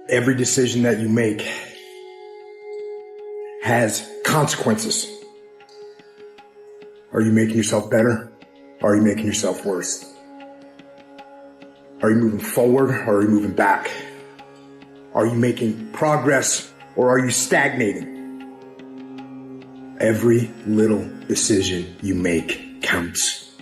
Every decision that you make has consequences. Are you making yourself better? Or are you making yourself worse? Are you moving forward or are you moving back? Are you making progress or are you stagnating? Every little decision you make counts.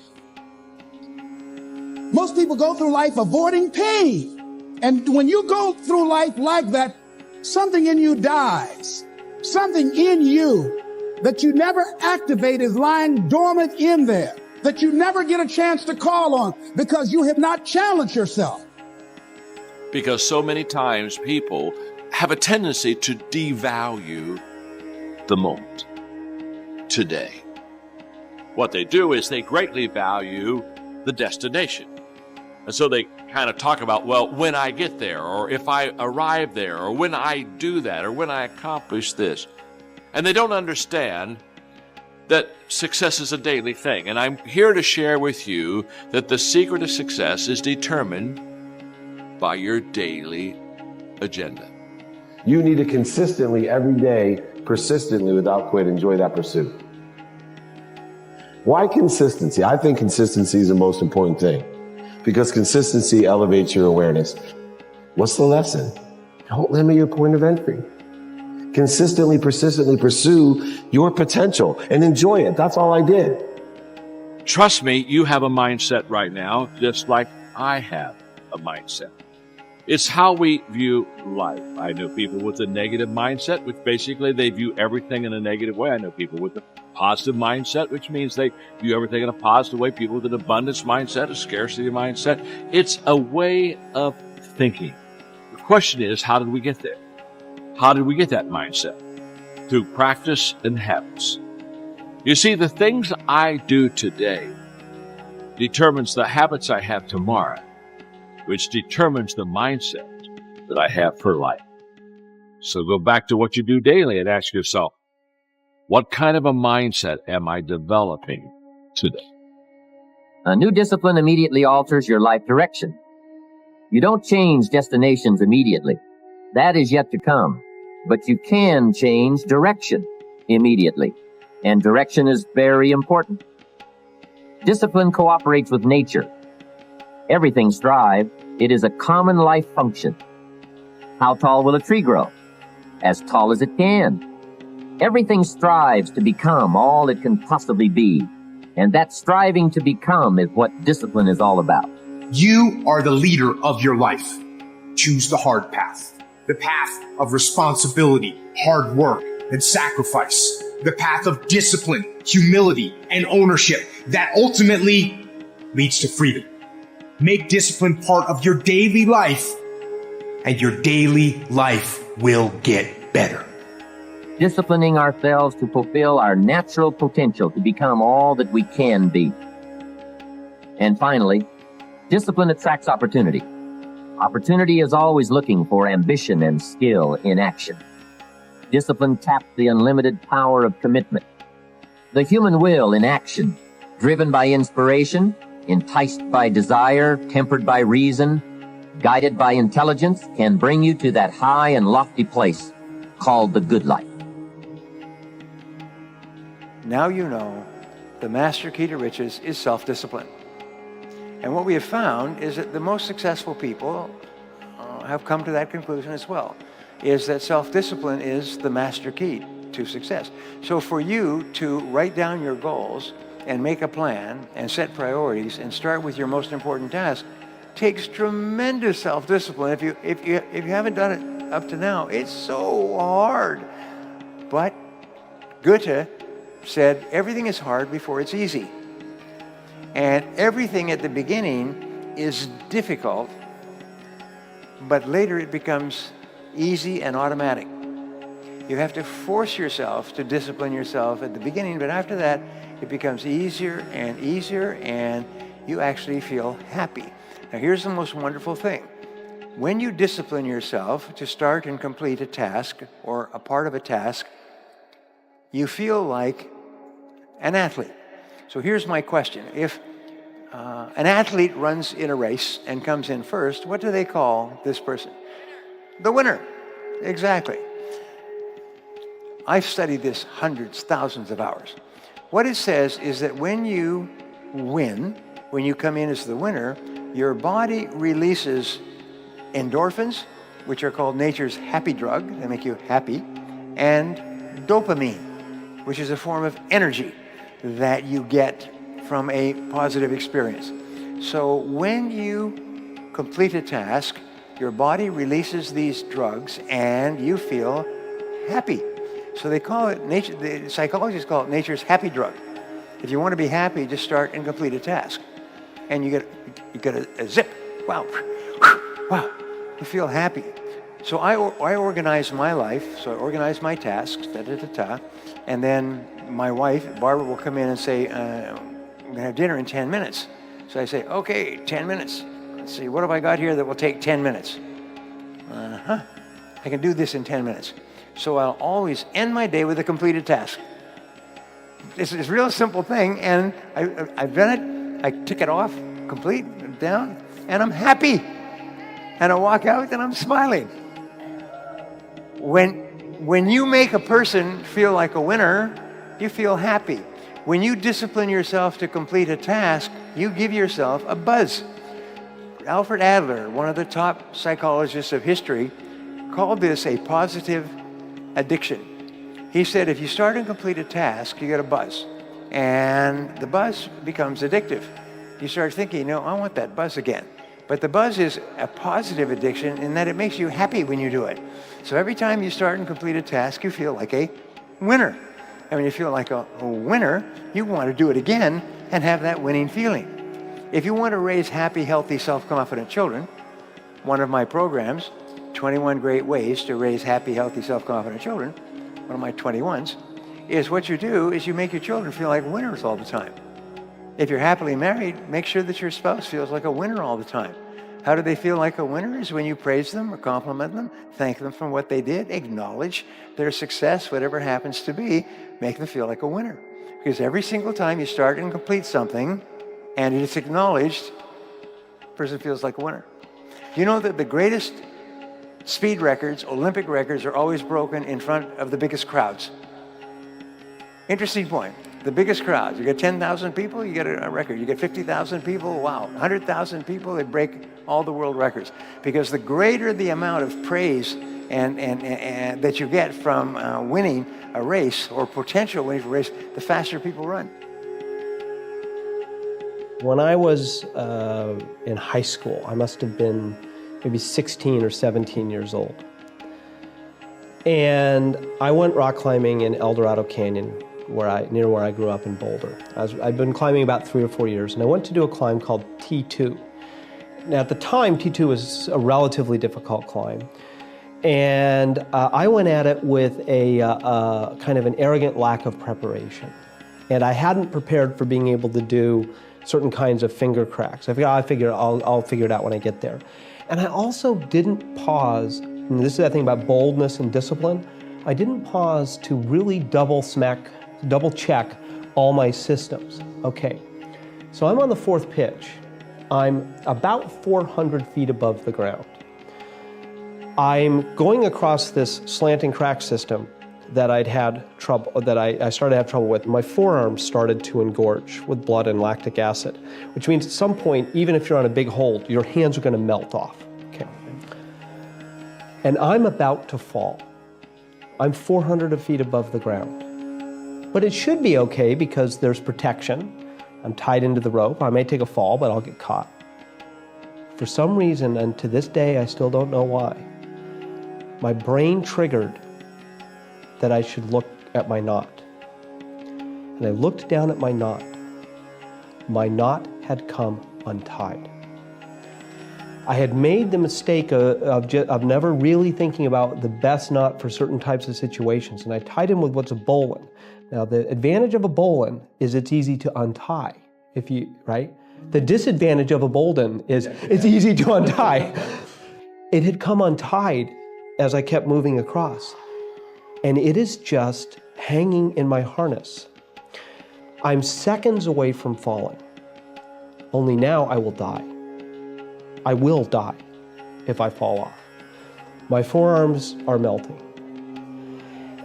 Most people go through life avoiding pain. And when you go through life like that, something in you dies. Something in you that you never activate is lying dormant in there, that you never get a chance to call on because you have not challenged yourself. Because so many times people have a tendency to devalue the moment, today. What they do is they greatly value the destination. And so they kind of talk about, well, when I get there, or if I arrive there, or when I do that, or when I accomplish this. And they don't understand that success is a daily thing. And I'm here to share with you that the secret of success is determined by your daily agenda. You need to consistently, every day, persistently, without quit, enjoy that pursuit. Why consistency? I think consistency is the most important thing because consistency elevates your awareness. What's the lesson? Don't limit your point of entry. Consistently, persistently pursue your potential and enjoy it. That's all I did. Trust me, you have a mindset right now, just like I have a mindset. It's how we view life. I know people with a negative mindset, which basically they view everything in a negative way. I know people with a positive mindset, which means they view everything in a positive way. People with an abundance mindset, a scarcity mindset. It's a way of thinking. The question is, how did we get there? How did we get that mindset? Through practice and habits. You see, the things I do today determines the habits I have tomorrow, which determines the mindset that I have for life. So go back to what you do daily and ask yourself, what kind of a mindset am I developing today? A new discipline immediately alters your life direction. You don't change destinations immediately. That is yet to come. But you can change direction immediately. And direction is very important. Discipline cooperates with nature. Everything strives. It is a common life function. How tall will a tree grow? As tall as it can. Everything strives to become all it can possibly be. And that striving to become is what discipline is all about. You are the leader of your life. Choose the hard path. The path of responsibility, hard work, and sacrifice. The path of discipline, humility, and ownership that ultimately leads to freedom. Make discipline part of your daily life, and your daily life will get better. Disciplining ourselves to fulfill our natural potential to become all that we can be. And finally, discipline attracts opportunity. Opportunity is always looking for ambition and skill in action. Discipline taps the unlimited power of commitment. The human will in action, driven by inspiration, enticed by desire, tempered by reason, guided by intelligence, can bring you to that high and lofty place called the good life. Now you know the master key to riches is self-discipline. And what we have found is that the most successful people have come to that conclusion as well, is that self-discipline is the master key to success. So for you to write down your goals and make a plan and set priorities and start with your most important task takes tremendous self-discipline. If you haven't done it up to now, it's so hard. But Goethe said everything is hard before it's easy. And everything at the beginning is difficult, but later it becomes easy and automatic. You have to force yourself to discipline yourself at the beginning, but after that, it becomes easier, and you actually feel happy. Now, here's the most wonderful thing. When you discipline yourself to start and complete a task or a part of a task, you feel like an athlete. So here's my question. If an athlete runs in a race and comes in first, what do they call this person? the winner. Exactly. I've studied this hundreds, thousands of hours. What it says is that when you win, when you come in as the winner, your body releases endorphins, which are called nature's happy drug. They make you happy. And dopamine, which is a form of energy that you get from a positive experience. So when you complete a task, your body releases these drugs and you feel happy. So they call it, the psychologists call it nature's happy drug. If you want to be happy, just start and complete a task. And you get a zip. Wow. Wow. You feel happy. So I organize my life. So I organize my tasks, and then my wife, Barbara, will come in and say, we're going to have dinner in 10 minutes. So I say, okay, 10 minutes. Let's see, what have I got here that will take 10 minutes? I can do this in 10 minutes. So I'll always end my day with a completed task. It's a real simple thing, and I've done it. I tick it off, complete, down, and I'm happy. And I walk out and I'm smiling. When you make a person feel like a winner, you feel happy. When you discipline yourself to complete a task, you give yourself a buzz. Alfred Adler, one of the top psychologists of history, called this a positive addiction. He said if you start and complete a task, you get a buzz. And the buzz becomes addictive. You start thinking, I want that buzz again. But the buzz is a positive addiction in that it makes you happy when you do it. So every time you start and complete a task, you feel like a winner. And when you feel like a winner, you want to do it again and have that winning feeling. If you want to raise happy, healthy, self-confident children, one of my programs, 21 Great Ways to Raise Happy, Healthy, Self-Confident Children, one of my 21s, is what you do is you make your children feel like winners all the time. If you're happily married, make sure that your spouse feels like a winner all the time. How do they feel like a winner? Is when you praise them or compliment them, thank them for what they did, acknowledge their success, whatever happens to be, make them feel like a winner. Because every single time you start and complete something and it's acknowledged, the person feels like a winner. You know that the greatest speed records, Olympic records, are always broken in front of the biggest crowds. Interesting point. The biggest crowds. You get 10,000 people, you get a record. You get 50,000 people, wow. 100,000 people, they break all the world records. Because the greater the amount of praise and that you get from winning a race or potential winning a race, the faster people run. When I was in high school, I must have been maybe 16 or 17 years old. And I went rock climbing in El Dorado Canyon, near where I grew up in Boulder. I'd been climbing about 3 or 4 years, and I went to do a climb called T2. Now at the time, T2 was a relatively difficult climb. And I went at it with a kind of an arrogant lack of preparation. And I hadn't prepared for being able to do certain kinds of finger cracks. I'll figure it out when I get there. And I also didn't pause, and this is that thing about boldness and discipline, I didn't pause to really double check all my systems. Okay, so I'm on the 4th pitch. I'm about 400 feet above the ground. I'm going across this slanting crack system that I started to have trouble with. My forearms started to engorge with blood and lactic acid, which means at some point, even if you're on a big hold, your hands are going to melt off. Okay. And I'm about to fall. I'm 400 feet above the ground. But it should be okay because there's protection. I'm tied into the rope. I may take a fall, but I'll get caught. For some reason, and to this day, I still don't know why, my brain triggered that I should look at my knot. And I looked down at my knot. My knot had come untied. I had made the mistake of never really thinking about the best knot for certain types of situations, and I tied him with what's a bowline. Now, the advantage of a bowline is it's easy to untie, right? The disadvantage of a bowline is it's easy to untie. It had come untied as I kept moving across, and it is just hanging in my harness. I'm seconds away from falling, only now I will die. I will die if I fall off. My forearms are melting.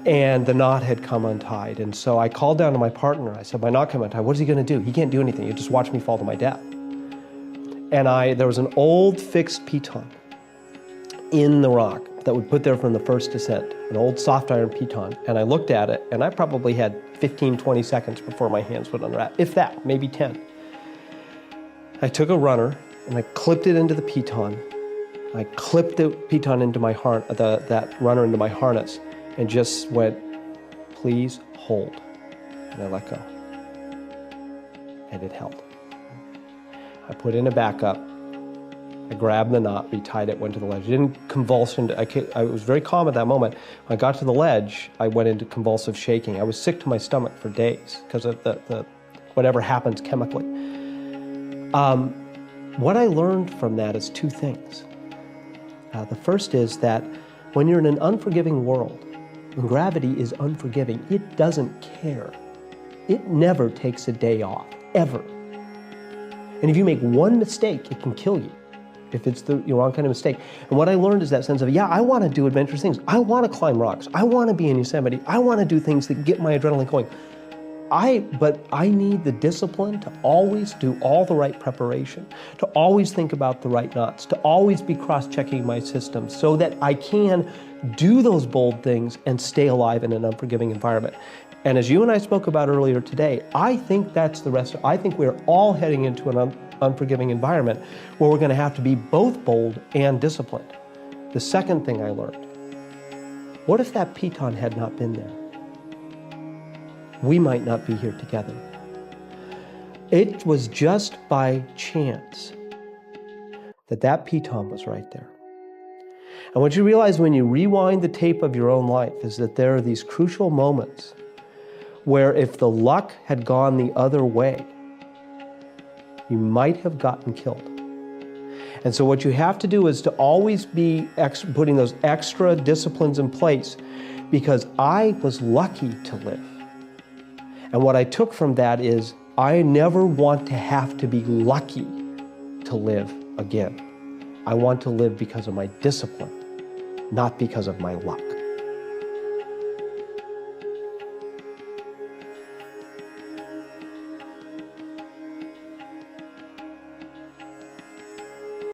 And the knot had come untied. And so I called down to my partner. I said, my knot came untied. What is he going to do? He can't do anything. He'll just watch me fall to my death. And there was an old fixed piton in the rock that we put there from the first descent, an old soft iron piton. And I looked at it, and I probably had 15, 20 seconds before my hands would unwrap, if that, maybe 10. I took a runner, and I clipped it into the piton. I clipped the piton into my that runner into my harness, and just went, please hold. And I let go. And it held. I put in a backup. I grabbed the knot, retied it, went to the ledge. I didn't convulse. I was very calm at that moment. When I got to the ledge, I went into convulsive shaking. I was sick to my stomach for days because of the whatever happens chemically. What I learned from that is two things. The first is that when you're in an unforgiving world, when gravity is unforgiving, it doesn't care. It never takes a day off, ever. And if you make one mistake, it can kill you if it's the wrong kind of mistake. And what I learned is that sense of, yeah, I want to do adventurous things. I want to climb rocks. I want to be in Yosemite. I want to do things that get my adrenaline going. But I need the discipline to always do all the right preparation, to always think about the right knots, to always be cross-checking my system so that I can do those bold things and stay alive in an unforgiving environment. And as you and I spoke about earlier today, I think that's the rest. I think we're all heading into an unforgiving environment where we're going to have to be both bold and disciplined. The second thing I learned, what if that piton had not been there? We might not be here together. It was just by chance that piton was right there. And what you realize when you rewind the tape of your own life is that there are these crucial moments where if the luck had gone the other way, you might have gotten killed. And so what you have to do is to always be putting those extra disciplines in place, because I was lucky to live. And what I took from that is I never want to have to be lucky to live again. I want to live because of my discipline, not because of my luck.